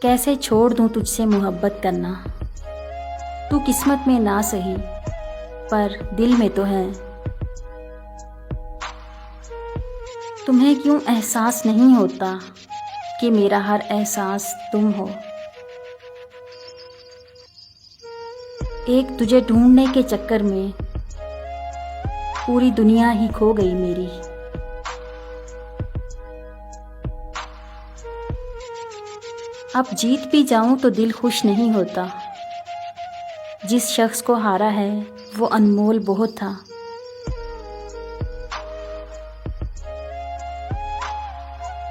कैसे छोड़ दूं तुझसे मोहब्बत करना। तू किस्मत में ना सही पर दिल में तो है। तुम्हें क्यों एहसास नहीं होता कि मेरा हर एहसास तुम हो। एक तुझे ढूंढने के चक्कर में पूरी दुनिया ही खो गई मेरी। अब जीत भी जाऊं तो दिल खुश नहीं होता। जिस शख्स को हारा है वो अनमोल बहुत था।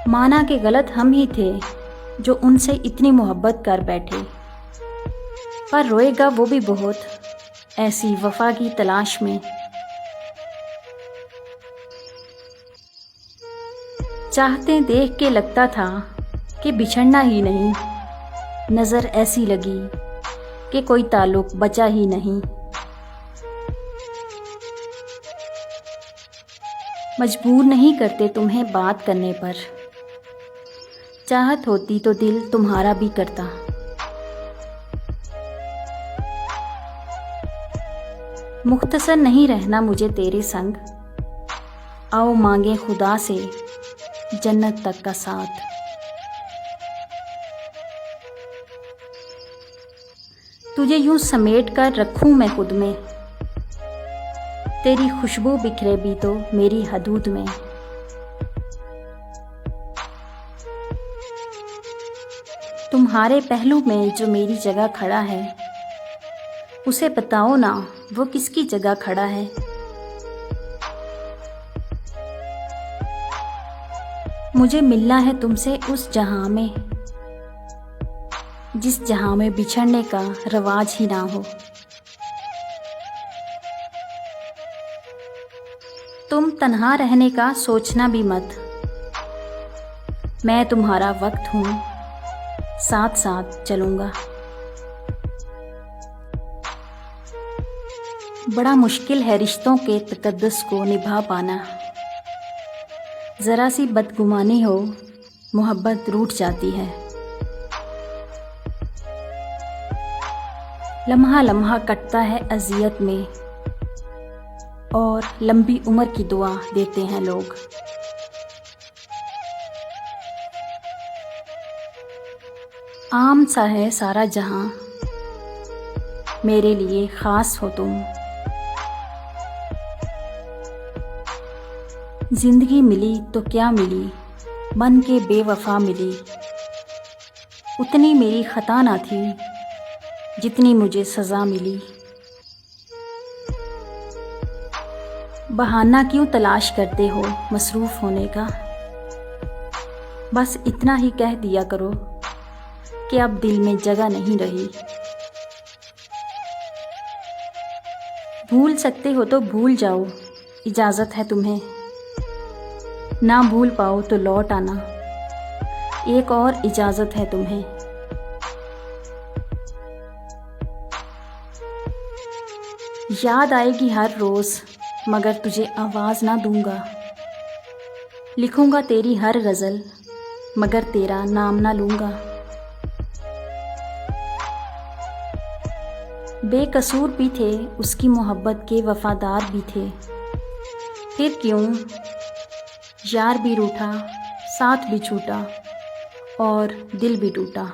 माना कि गलत हम ही थे जो उनसे इतनी मोहब्बत कर बैठे, पर रोएगा वो भी बहुत ऐसी वफा की तलाश में। चाहते देख के लगता था कि बिछड़ना ही नहीं, नज़र ऐसी लगी कि कोई ताल्लुक बचा ही नहीं। मजबूर नहीं करते तुम्हें बात करने पर, चाहत होती तो दिल तुम्हारा भी करता। मुख्तसर नहीं रहना मुझे तेरे संग, आओ मांगे खुदा से जन्नत तक का साथ। तुझे यूं समेट कर रखूं मैं खुद में, तेरी खुशबू बिखरे भी तो मेरी हदूद में। तुम्हारे पहलू में जो मेरी जगह खड़ा है, उसे बताओ ना वो किसकी जगह खड़ा है। मुझे मिलना है तुमसे उस जहां में, जिस जहां में बिछड़ने का रवाज ही ना हो। तुम तन्हा रहने का सोचना भी मत, मैं तुम्हारा वक्त हूं, साथ साथ चलूंगा। बड़ा मुश्किल है रिश्तों के तकद्दुस को निभा पाना। जरा सी बदगुमानी हो मोहब्बत रूठ जाती है। लम्हा लम्हा कटता है अजियत में, और लंबी उम्र की दुआ देते हैं लोग। आम सा है सारा जहां, मेरे लिए खास हो तुम। जिंदगी मिली तो क्या मिली, बन के बेवफा मिली। उतनी मेरी खता ना थी जितनी मुझे सजा मिली। बहाना क्यों तलाश करते हो मसरूफ होने का, बस इतना ही कह दिया करो कि अब दिल में जगह नहीं रही। भूल सकते हो तो भूल जाओ, इजाज़त है तुम्हें। ना भूल पाओ तो लौट आना, एक और इजाज़त है तुम्हें। याद आएगी हर रोज़ मगर तुझे आवाज़ ना दूंगा। लिखूंगा तेरी हर गज़ल मगर तेरा नाम ना लूंगा। बेकसूर भी थे उसकी मोहब्बत के वफादार भी थे। फिर क्यों यार भी रूठा, साथ भी छूटा और दिल भी टूटा।